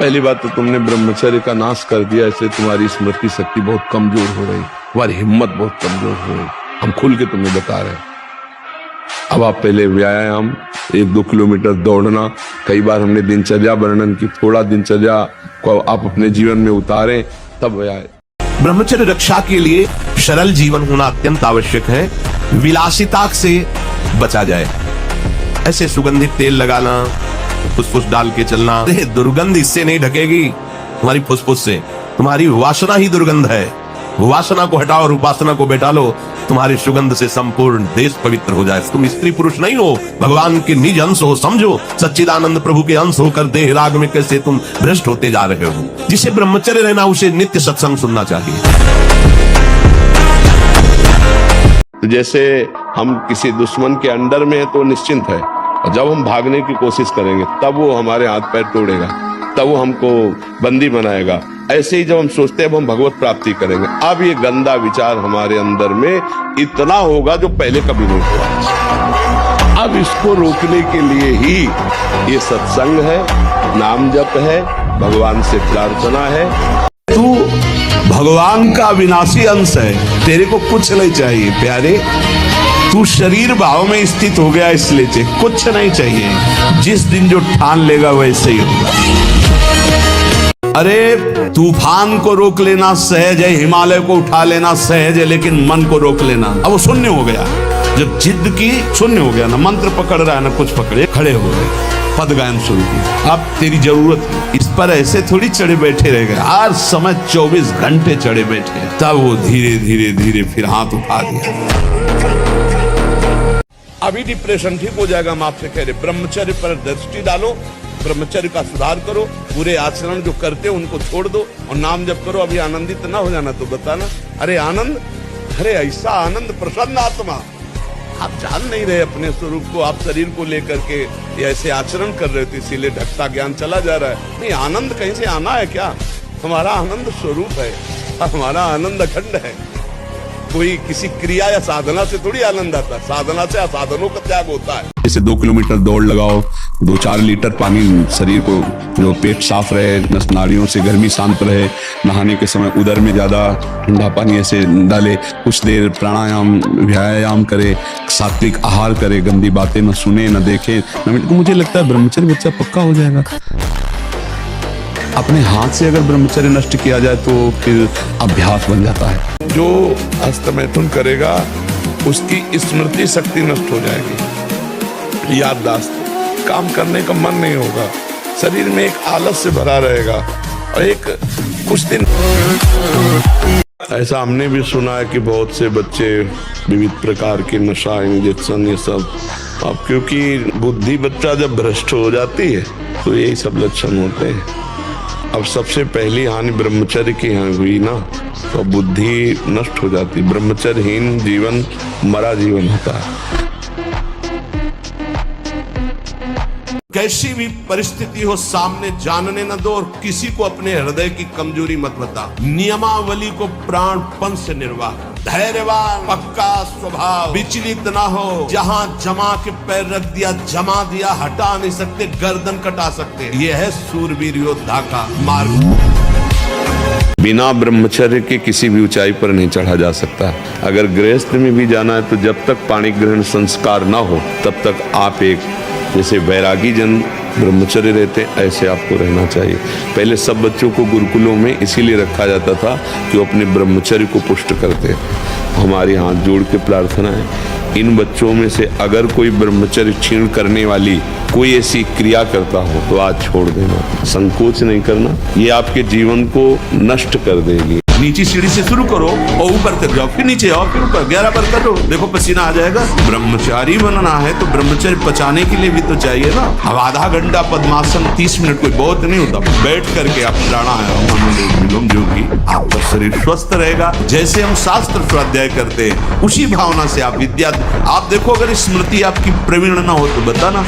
पहली बात तो तुमने ब्रह्मचर्य का नाश कर दिया, इसलिए तुम्हारी स्मृति शक्ति बहुत कमजोर हो रही, तुम्हारी हिम्मत बहुत कमजोर हो रही। हम खुल के तुम्हें बता रहे हैं। अब आप पहले व्यायाम 1-2 किलोमीटर दौड़ना, कई बार हमने दिनचर्या वर्णन की, थोड़ा दिनचर्या को आप अपने जीवन में उतारें तब व्यायाम। ब्रह्मचर्य रक्षा के लिए सरल जीवन होना अत्यंत आवश्यक है। विलासिता से बचा जाए। ऐसे सुगंधित तेल लगाना, फुसफुस डाल के चलना, दुर्गंध इससे नहीं ढकेगी तुम्हारी फुसफुस से। तुम्हारी वासना ही दुर्गंध है। वासना को हटाओ और उपासना को बैठा लो, तुम्हारी सुगंध से संपूर्ण देश पवित्र हो जाए। तुम स्त्री पुरुष नहीं हो, भगवान के निज अंश हो। समझो, सच्चिदानंद प्रभु के अंश होकर देह राग में कैसे तुम भ्रष्ट होते जा रहे हो। जिसे ब्रह्मचर्य रहना, उसे नित्य सत्संग सुनना चाहिए। जैसे हम किसी दुश्मन के अंडर में है तो निश्चिंत है, और जब हम भागने की कोशिश करेंगे तब वो हमारे हाथ पैर तोड़ेगा, तब वो हमको बंदी बनाएगा। ऐसे ही जब हम सोचते हैं हम भगवत प्राप्ति करेंगे, अब ये गंदा विचार हमारे अंदर में इतना होगा जो पहले कभी नहीं हुआ। अब इसको रोकने के लिए ही ये सत्संग है, नाम जप है, भगवान से प्रार्थना है। तू भगवान का अविनाशी अंश है, तेरे को कुछ नहीं चाहिए प्यारे। तू शरीर भाव में स्थित हो गया, इसलिए कुछ नहीं चाहिए। जिस दिन जो ठान लेगा वैसे ही होगा। अरे तूफान को रोक लेना सहज है, हिमालय को उठा लेना सहज है, लेकिन मन को रोक लेना, अब वो शून्य हो गया। जब जिद की शून्य हो गया ना, मंत्र पकड़ रहा है ना कुछ पकड़े, खड़े हो गए, पद गायन शुरू किया। अब तेरी जरूरत है, इस पर ऐसे थोड़ी चढ़े बैठे रह गए। हर समय 24 घंटे चढ़े बैठे, तब वो धीरे धीरे धीरे फिर हाथ उठा दिया। अभी डिप्रेशन ठीक हो जाएगा। हम आपसे कह रहे ब्रह्मचर्य पर दृष्टि डालो, ब्रह्मचर्य का सुधार करो, पूरे आचरण जो करते हो उनको छोड़ दो और नाम जप करो। अभी आनंदित ना हो जाना तो बताना, अरे आनंद, अरे ऐसा आनंद, प्रसन्न आत्मा। आप जान नहीं रहे अपने स्वरूप को, आप शरीर को लेकर के ऐसे आचरण कर रहे थे, इसीलिए ढकता ज्ञान चला जा रहा है। नहीं, आनंद कहीं से आना है क्या? हमारा आनंद स्वरूप है, हमारा आनंद अखंड है। कोई किसी क्रिया या साधना से थोड़ी आनंद आता है, साधना से असाधनों का त्याग होता है। जैसे 2 किलोमीटर दौड़ लगाओ, 2-4 लीटर पानी शरीर को, जो पेट साफ रहे, नस नाड़ियों से गर्मी शांत रहे, नहाने के समय उदर में ज्यादा ठंडा पानी ऐसे डाले, कुछ देर प्राणायाम व्यायाम करे, सात्विक आहार करे, गंदी बातें न सुने न देखे। मुझे लगता है ब्रह्मचर्य बच्चा पक्का हो जाएगा। अपने हाथ से अगर ब्रह्मचर्य नष्ट किया जाए तो फिर अभ्यास बन जाता है। जो हस्तमैथुन करेगा उसकी स्मृति शक्ति नष्ट हो जाएगी, याददाश्त, काम करने का मन नहीं होगा, शरीर में एक आलस से भरा रहेगा। और एक कुछ दिन ऐसा हमने भी सुना है कि बहुत से बच्चे विविध प्रकार के नशा, इंजेक्शन, ये सब, अब क्योंकि बुद्धि बच्चा जब भ्रष्ट हो जाती है तो यही सब लक्षण होते हैं। अब सबसे पहली हानि ब्रह्मचर्य की हुई ना, तो बुद्धि नष्ट हो जाती। ब्रह्मचर्यहीन जीवन मरा जीवन होता है। कैसी भी परिस्थिति हो सामने जानने न दो, और किसी को अपने हृदय की कमजोरी मत बता। नियमावली को प्राणपन से निर्वाह, धैर्यवान, पक्का स्वभाव, विचलित ना हो। जहां जमा के पैर रख दिया, जमा दिया, हटा नहीं सकते, गर्दन कटा सकते। यह है सूरवीर योद्धा का मार्ग। बिना ब्रह्मचर्य के किसी भी ऊंचाई पर नहीं चढ़ा जा सकता। अगर गृहस्थ में भी जाना है तो जब तक पाणी ग्रहण संस्कार ना हो तब तक आप एक, जैसे वैरागी जन ब्रह्मचर्य रहते ऐसे आपको रहना चाहिए। पहले सब बच्चों को गुरुकुलों में इसीलिए रखा जाता था कि वो अपने ब्रह्मचर्य को पुष्ट करते। हमारे हाथ जोड़ के प्रार्थना है, इन बच्चों में से अगर कोई ब्रह्मचर्य क्षीण करने वाली कोई ऐसी क्रिया करता हो तो आज छोड़ देना, संकोच नहीं करना, ये आपके जीवन को नष्ट कर देगी। नीचे सीढ़ी से शुरू करो और ऊपर तक जाओ, फिर नीचे आओ, फिर ऊपर, 11 बार करो, देखो पसीना आ जाएगा। ब्रह्मचारी बनना है तो ब्रह्मचर्य पचाने के लिए भी तो चाहिए ना। अब आधा घंटा पद्मासन, 30 मिनट कोई बहुत नहीं होता। बैठ करके आप प्राणायाम, अनुलोम जोगी, आपका शरीर स्वस्थ रहेगा। जैसे हम शास्त्र स्वाध्याय करते हैं उसी भावना से आप विद्या, आप देखो अगर स्मृति आपकी प्रवीण ना हो तो बताना।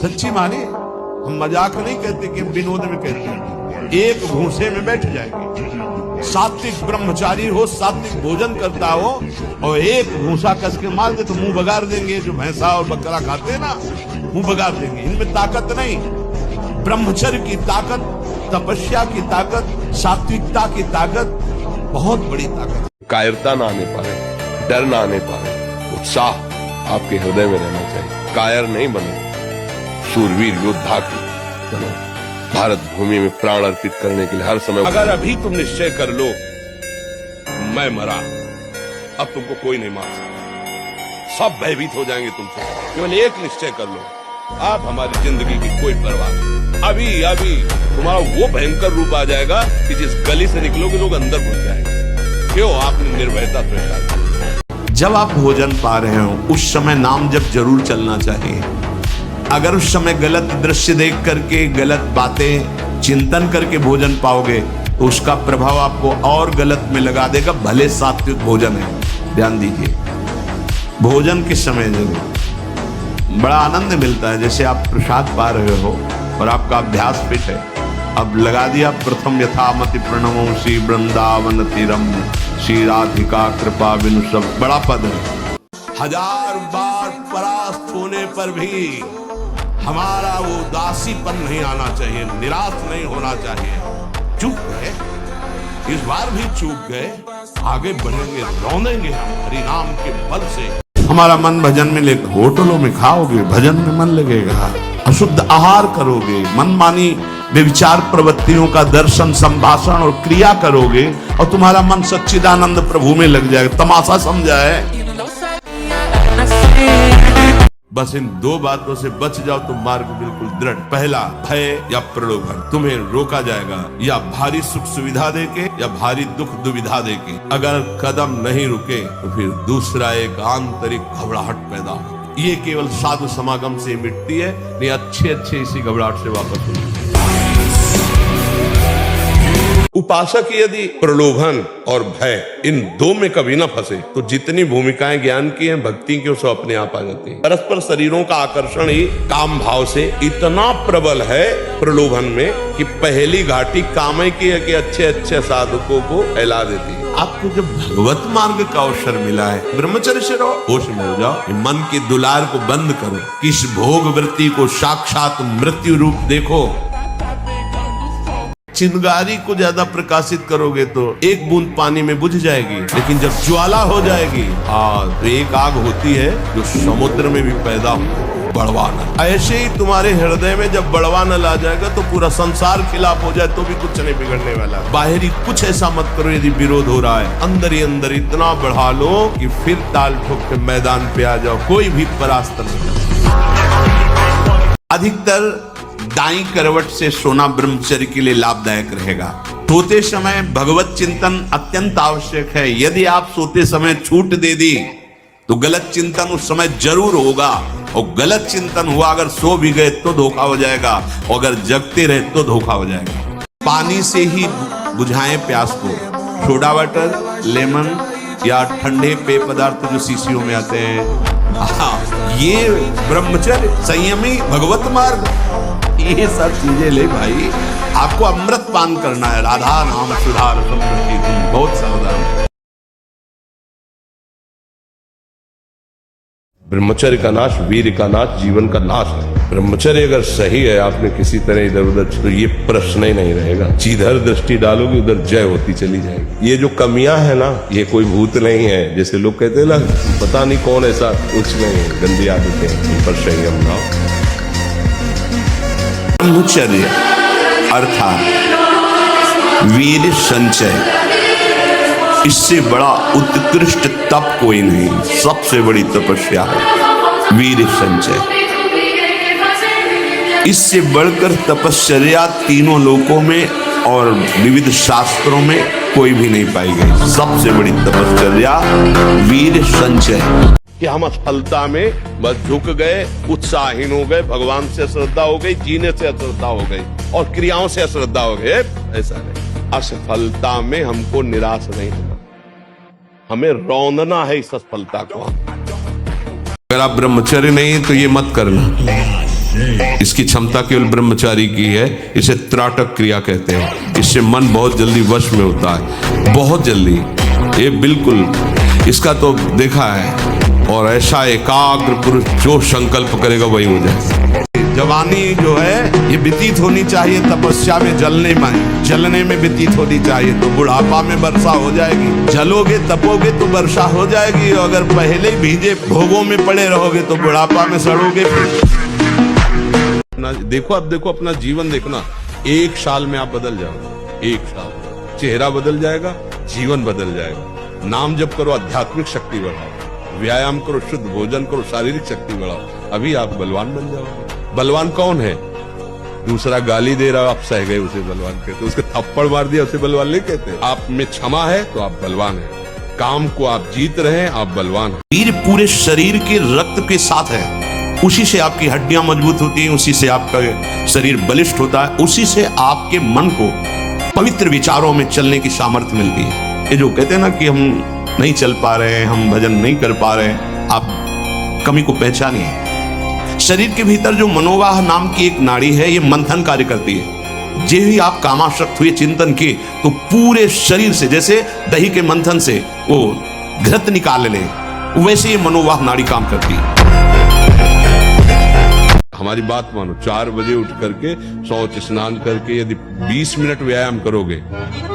सच्ची माने, हम मजाक नहीं कहते कि हम विनोद में कहते हैं। एक भूसे में बैठ जाएंगे। सात्विक ब्रह्मचारी हो, सात्विक भोजन करता हो, और एक भूसा कस के मार दे तो मुंह बगाड़ देंगे। जो भैंसा और बकरा खाते हैं ना, मुंह बगाड़ देंगे। इनमें ताकत नहीं। ब्रह्मचर्य की ताकत, तपस्या की ताकत, सात्विकता की ताकत बहुत बड़ी ताकत। कायरता ना आने पाए, डर ना आने पाए, उत्साह आपके हृदय में रहना चाहिए। कायर नहीं बनो, शूरवीर योद्धा की बनो। भारत भूमि में प्राण अर्पित करने के लिए हर समय। अगर अभी तुम निश्चय कर लो मैं मरा, अब तुमको कोई नहीं मार सकता, सब भयभीत हो जाएंगे तुमसे। केवल एक निश्चय कर लो, आप हमारी जिंदगी की कोई परवाह नहीं। अभी अभी तुम्हारा वो भयंकर रूप आ जाएगा कि जिस गली से निकलोगे लोग अंदर घुस जाएंगे। क्यों? आपने निर्भयता स्वीकार की। जब आप भोजन पा रहे हो उस समय नाम जब जरूर चलना चाहिए। अगर उस समय गलत दृश्य देख करके, गलत बातें चिंतन करके भोजन पाओगे तो उसका प्रभाव आपको और गलत में लगा देगा। भले सात्विक भोजन है, ध्यान दीजिए। भोजन के समय जरूर बड़ा आनंद मिलता है। जैसे आप प्रसाद पा रहे हो और आपका अभ्यास फिट है, अब लगा दिया प्रथम यथामति प्रणमो श्री वृंदावन तीरम श्री राधिका कृपा बिनु सब। बड़ा पद है। हजार बार परास्त होने पर भी हमारा वो उदासीपन नहीं आना चाहिए, निराश नहीं होना चाहिए। चूक गए, इस बार भी चूक गए, आगे बढ़ेंगे, रौंदेंगे हम हरि नाम के बल से। हमारा मन भजन में लेकर होटलों में खाओगे, भजन में मन लगेगा। अशुद्ध आहार करोगे, मनमानी व्यभिचार प्रवृत्तियों का दर्शन, संभाषण और क्रिया करोगे और तुम्हारा मन सच्चिदानंद प्रभु में लग जाएगा। तमाशा समझा है? बस इन दो बातों से बच जाओ तो मार्ग बिल्कुल दृढ़। पहला, भय या प्रलोभन, तुम्हें रोका जाएगा या भारी सुख सुविधा देके या भारी दुख दुविधा देके। अगर कदम नहीं रुके तो फिर दूसरा एक आंतरिक घबराहट पैदा हो। ये केवल साधु समागम से मिटती है, नहीं अच्छे अच्छे इसी घबराहट से वापस होगी। उपासक यदि प्रलोभन और भय इन दो में कभी ना फंसे तो जितनी भूमिकाएं ज्ञान की हैं, भक्ति की, उसको अपने आप आ जाती है। परस्पर शरीरों का आकर्षण ही काम भाव से इतना प्रबल है प्रलोभन में कि पहली घाटी कामय की है कि अच्छे अच्छे साधकों को फैला देती है। आपको जब भगवत मार्ग का अवसर मिला है, ब्रह्मचर्य से रहो, होश में हो जाओ, मन के दुलार को बंद करो, किस भोग वृत्ति को साक्षात मृत्यु रूप देखो। चिंगारी को ज्यादा प्रकाशित करोगे तो एक बूंद पानी में बुझ जाएगी, लेकिन जब ज्वाला हो जाएगी तो एक आग होती है जो समुद्र में भी पैदा हो, बड़वानल। ऐसे ही तुम्हारे हृदय में जब बड़वानल आ जाएगा तो पूरा संसार खिलाफ हो जाए तो भी कुछ नहीं बिगड़ने वाला। बाहरी कुछ ऐसा मत करो यदि विरोध हो रहा है, अंदर ही अंदर इतना बढ़ा लो कि फिर ताल ठोक के मैदान पे आ जाओ, कोई भी परास्त नहीं। अधिकतर दाई करवट से सोना ब्रह्मचर्य के लिए लाभदायक रहेगा। सोते समय भगवत चिंतन अत्यंत आवश्यक है। यदि आप सोते समय छूट दे दी तो गलत चिंतन उस समय जरूर होगा, और गलत चिंतन हुआ अगर सो भी गए तो धोखा हो जाएगा, और अगर जगते रहे तो धोखा हो जाएगा। पानी से ही बुझाएं प्यास को। सोडा वाटर, लेमन या ठंडे पेय पदार्थ जो शीशियों में आते हैं, ये ब्रह्मचर्य, संयमी, भगवत मार्ग, ये सब चीजें ले भाई। आपको अमृत पान करना है, राधा नाम सुधार समृद्धि, बहुत सावधान। ब्रह्मचर्य का नाश वीर का नाश, जीवन का नाश है। ब्रह्मचर्य अगर सही है, आपने किसी तरह इधर उधर, तो ये प्रश्न ही नहीं रहेगा। जिधर दृष्टि डालोगे उधर जय होती चली जाएगी। ये जो कमियां है ना, ये कोई भूत नहीं है। जैसे लोग कहते हैं ना, पता नहीं कौन ऐसा, कुछ नहीं, गंदी आदतें, इन पर संयम लाओ। ब्रह्मचर्य अर्थात वीर संचय, इससे बड़ा उत्कृष्ट तप कोई नहीं। सबसे बड़ी तपस्या है वीर संचय। इससे बढ़कर तपश्चर्या तीनों लोकों में और विविध शास्त्रों में कोई भी नहीं पाई गई। सबसे बड़ी तपश्चर्या वीर संचय। कि हम असफलता में बस झुक गए, उत्साहहीन हो गए, भगवान से अश्रद्धा हो गई, जीने से अश्रद्धा हो गई और क्रियाओं से अश्रद्धा हो गए। ऐसा नहीं, असफलता में हमको निराश नहीं होना, हमें रौंदना है इस असफलता को। अगर आप ब्रह्मचर्य नहीं तो ये मत करना। इसकी क्षमता केवल ब्रह्मचारी की है। इसे त्राटक क्रिया कहते हैं। इससे मन बहुत जल्दी वश में होता है, बहुत जल्दी। ये बिल्कुल, इसका तो देखा है। और ऐसा एकाग्र पुरुष जो संकल्प करेगा वही हो जाए। जवानी जो है ये व्यतीत होनी चाहिए तपस्या में, जलने में व्यतीत होनी चाहिए, तो बुढ़ापा में वर्षा हो जाएगी। जलोगे तपोगे तो वर्षा हो जाएगी, और अगर पहले ही भीजे भोगों में पड़े रहोगे तो बुढ़ापा में सड़ोगे। देखो, अब देखो अपना जीवन देखना, 1 साल में आप बदल जाओगे। 1 साल चेहरा बदल जाएगा, जीवन बदल जाएगा। नाम जप करो, आध्यात्मिक शक्ति बढ़ाओ, व्यायाम करो, शुद्ध भोजन करो, शारीरिक शक्ति बढ़ाओ, अभी आप बलवान बन जाओगे। बलवान कौन है? दूसरा गाली दे रहा, आप सह गए उसे बलवान कहते, उसके थप्पड़ मार दिया उसे बलवान नहीं कहते। आप में क्षमा है तो आप बलवान हैं, काम को आप जीत रहे हैं, आप बलवान हैं। वीर पूरे शरीर के रक्त के साथ है, उसी से आपकी हड्डियां मजबूत होती हैं, उसी से आपका शरीर बलिष्ठ होता है, उसी से आपके मन को पवित्र विचारों में चलने की सामर्थ्य मिलती है। ये जो कहते हैं ना कि हम नहीं चल पा रहे हैं, हम भजन नहीं कर पा रहे हैं, आप कमी को पहचानिए। शरीर के भीतर जो मनोवाह नाम की एक नाड़ी है, ये मंथन कार्य करती है। जे ही आप कामासक्त हुए चिंतन के, तो पूरे शरीर से जैसे दही के मंथन से वो घृत निकाल ले, वैसे ये मनोवाह नाड़ी काम करती है। हमारी बात मानो, 4 बजे उठ करके शौच स्नान करके यदि 20 मिनट व्यायाम करोगे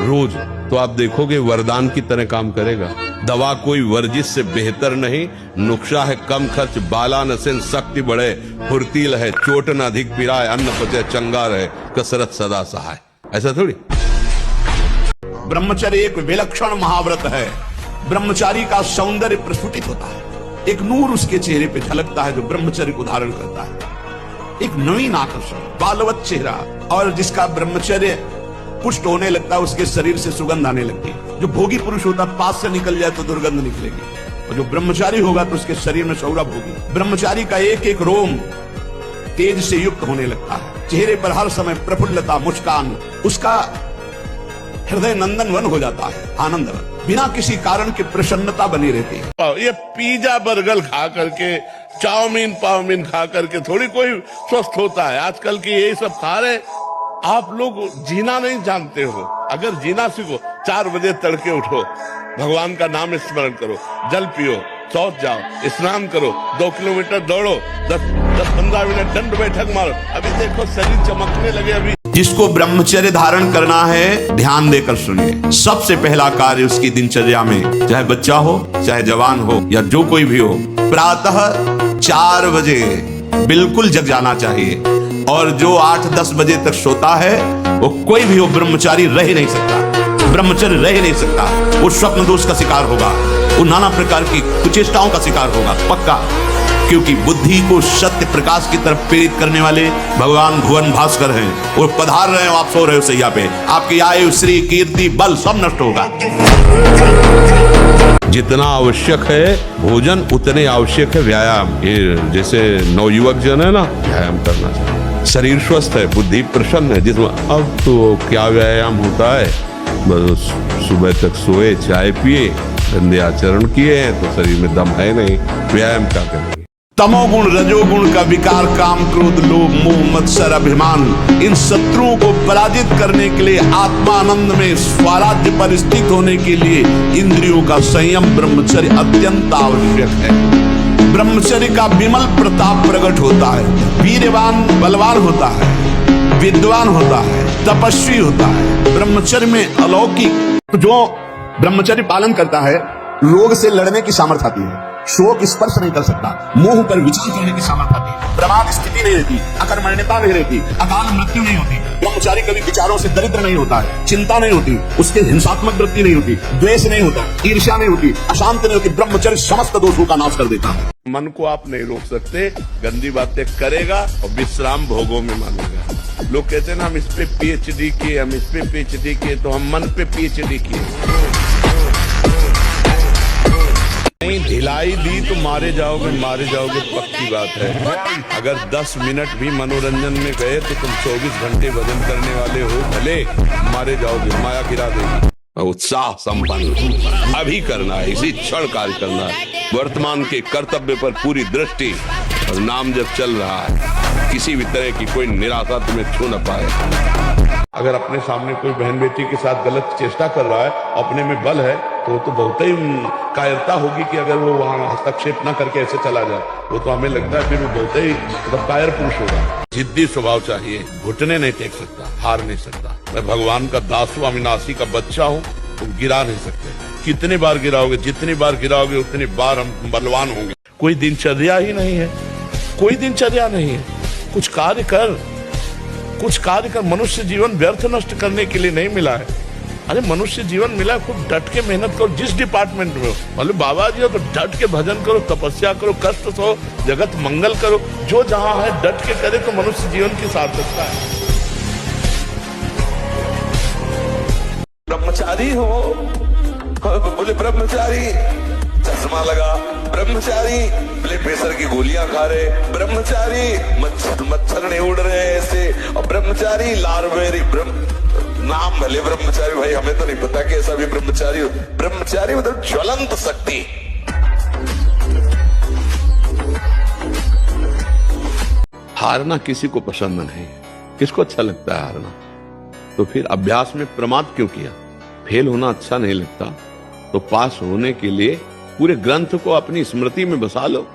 रोज, तो आप देखोगे वरदान की तरह काम करेगा। दवा कोई वर्जिश से बेहतर नहीं, नुक्शा है कम खर्च, बाला नसेन शक्ति बढ़े, फुर्तील है, चोट न अधिक पिराए, अन्न पचे चंगा रहे, कसरत सदा सहाय। ऐसा थोड़ी। ब्रह्मचर्य एक विलक्षण महाव्रत है। ब्रह्मचारी का सौंदर्य प्रस्फुटित होता है, एक नूर उसके चेहरे पे झलकता है जो ब्रह्मचर्य को धारण करता है, एक नवीन आकर्षण, बालवत चेहरा। और जिसका ब्रह्मचर्य पुष्ट होने लगता है, उसके शरीर से सुगंध आने लगती है। जो भोगी पुरुष होता है, पास से निकल जाए तो दुर्गंध निकलेगी, और जो ब्रह्मचारी होगा तो उसके शरीर में सौरभ होगी। ब्रह्मचारी का एक एक रोम तेज से युक्त होने लगता है, चेहरे पर हर समय प्रफुल्लता, मुस्कान, उसका हृदय नंदन वन हो जाता है, आनंद वन, बिना किसी कारण के प्रसन्नता बनी रहती है। ये पिज्जा बर्गर खा करके, चाउमीन पाउमीन खा करके थोड़ी कोई स्वस्थ होता है। आजकल की यही सब खा रहे। आप लोग जीना नहीं जानते हो। अगर जीना सीखो, 4 बजे तड़के उठो, भगवान का नाम स्मरण करो, जल पियो, शौच जाओ, स्नान करो, 2 किलोमीटर दौड़ो, 10-15 मिनट दंड बैठक मारो, अभी देखो शरीर चमकने लगे। अभी जिसको ब्रह्मचर्य धारण करना है, ध्यान देकर सुनिए। सबसे पहला कार्य उसकी दिनचर्या में, चाहे बच्चा हो, चाहे जवान हो, या जो कोई भी हो, प्रातः 4 बजे बिल्कुल जग जाना चाहिए। और जो 8-10 बजे तक सोता है, वो कोई भी हो, ब्रह्मचारी रह ही नहीं सकता, ब्रह्मचर्य रह ही नहीं सकता। वो स्वप्न दोष का शिकार होगा, वो नाना प्रकार की कुचेष्टाओं का शिकार होगा, पक्का। क्योंकि बुद्धि को सत्य प्रकाश की तरफ प्रेरित करने वाले भगवान भुवन भास्कर हैं। वो पधार रहे हो, आप सो रहे हो सैया पे, आपकी आयु, श्री, कीर्ति, बल सब नष्ट होगा। जितना आवश्यक है भोजन, उतने आवश्यक है व्यायाम। ये जैसे नवयुवक जन है ना, व्यायाम करना चाहिए। शरीर स्वस्थ है, बुद्धि प्रसन्न है, जिसमें अब तो क्या व्यायाम होता है, बस सुबह तक सोए, चाय पिए, गंदे आचरण किए हैं, तो शरीर में दम है नहीं, व्यायाम क्या करेंगे। तमोगुण, रजोगुण का विकार, काम, क्रोध, लोभ, मोह, मत्सर, अभिमान, इन शत्रुओं को पराजित करने के लिए, आत्मानंद में स्वराज्य पर स्थित होने के लिए इंद्रियों का संयम, ब्रह्मचर्य अत्यंत आवश्यक है। ब्रह्मचर्य का विमल प्रताप प्रकट होता है, वीरवान बलवान होता है, विद्वान होता है, तपस्वी होता है। ब्रह्मचर्य में अलौकिक, जो ब्रह्मचर्य पालन करता है, रोग से लड़ने की सामर्थ्य आती है, शोक स्पर्श नहीं कर सकता, मोह पर विचार करने की सामर्थ्य आती है, प्रमाद स्थिति नहीं रहती, अकर्मण्यता नहीं रहती, अकाल मृत्यु नहीं होती। ब्रह्मचारी कभी विचारों से दरिद्र नहीं होता है, चिंता नहीं होती, उसके हिंसात्मक वृत्ति नहीं होती, द्वेष नहीं होता, ईर्ष्या नहीं होती, अशांत नहीं होती। ब्रह्मचर्य समस्त दोषों का नाश कर देता है। मन को आप नहीं रोक सकते, गंदी बातें करेगा और विश्राम भोगों में मानेगा। लोग कहते हैं ना, हम इस पे पीएचडी किए, हम इस पे पीएचडी किए, तो हम मन पे पीएचडी किए। नहीं ढिलाई दी तो मारे जाओगे, पक्की बात है। अगर 10 मिनट भी मनोरंजन में गए तो तुम 24 घंटे भजन करने वाले हो, भले मारे जाओगे, माया गिरा देगी। उत्साह संपन्न अभी करना है, इसी क्षण कार्य करना है। वर्तमान के कर्तव्य पर पूरी दृष्टि, और नाम जब चल रहा है। किसी भी तरह की कोई निराशा तुम्हें छू न पाए। अगर अपने सामने कोई बहन बेटी के साथ गलत चेष्टा कर रहा है, अपने में बल है, तो बहुत ही कायरता होगी कि अगर वो वहां हस्तक्षेप ना करके ऐसे चला जाए। वो तो हमें लगता है फिर वो बहुत ही मतलब कायर पुरुष होगा। जिद्दी स्वभाव चाहिए, घुटने नहीं टेक सकता, हार नहीं सकता। मैं भगवान का दास हूं, अविनाशी का बच्चा हूं, तुम गिरा नहीं सकते। कितनी बार गिराओगे, जितनी बार गिराओगे उतनी बार हम बलवान होंगे। कोई दिनचर्या ही नहीं है, कोई दिनचर्या नहीं है। कुछ कार्य कर, कुछ कार्य कर। मनुष्य जीवन व्यर्थ नष्ट करने के लिए नहीं मिला है। अरे मनुष्य जीवन मिला, खूब डट के मेहनत करो जिस डिपार्टमेंट में हो। बोले बाबा जी हो तो डट के भजन करो, तपस्या करो, कष्ट सहो, जगत मंगल करो। जो जहां है डट के करे तो मनुष्य जीवन की सार्थकता है। ब्रह्मचारी हो, बोले ब्रह्मचारी, चश्मा लगा, ब्रह्मचारी, ब्लड प्रेशर की गोलियां खा रहे, ब्रह्मचारी, मच्छर नहीं उड़ रहे ऐसे, और ब्रह्मचारी लारवेरी नाम भले ब्रह्मचारी, भाई हमें तो नहीं पता कि ऐसा भी ब्रह्मचारी हो। ब्रह्मचारी मतलब ज्वलंत शक्ति। हारना किसी को पसंद नहीं, किसको अच्छा लगता है हारना? तो फिर अभ्यास में प्रमाद क्यों किया? फेल होना अच्छा नहीं लगता तो पास होने के लिए पूरे ग्रंथ को अपनी स्मृति में बसा लो।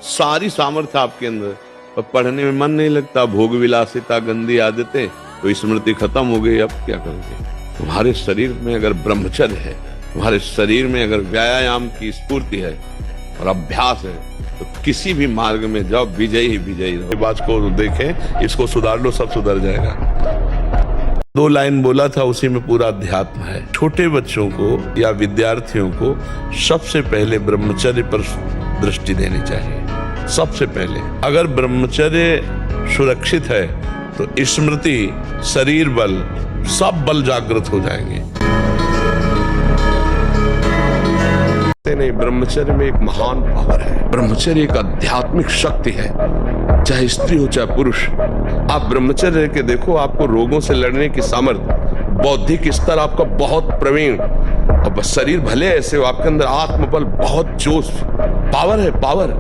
सारी सामर्थ्य आपके अंदर, पर पढ़ने में मन नहीं लगता, भोग विलासिता, गंदी आदतें, तो स्मृति खत्म हो गई। अब क्या करोगे? तुम्हारे शरीर में अगर ब्रह्मचर्य है, तुम्हारे शरीर में अगर व्यायाम की स्फूर्ति है और अभ्यास है, तो किसी भी मार्ग में जाओ, विजयी ही विजयी रहो। बात को देखें, इसको सुधार लो, सब सुधर जाएगा। 2 लाइन बोला था, उसी में पूरा अध्यात्म है। छोटे बच्चों को या विद्यार्थियों को सबसे पहले ब्रह्मचर्य पर दृष्टि देनी चाहिए। सबसे पहले अगर ब्रह्मचर्य सुरक्षित है तो स्मृति, शरीर बल, सब बल जागृत हो जाएंगे। नहीं, ब्रह्मचर्य में एक महान पावर है। ब्रह्मचर्य एक आध्यात्मिक शक्ति है, चाहे स्त्री हो चाहे पुरुष। आप ब्रह्मचर्य के देखो, आपको रोगों से लड़ने की सामर्थ्य, बौद्धिक स्तर आपका बहुत प्रवीण, और शरीर भले ऐसे हो, आपके अंदर आत्मबल, बहुत जोश, पावर है, पावर।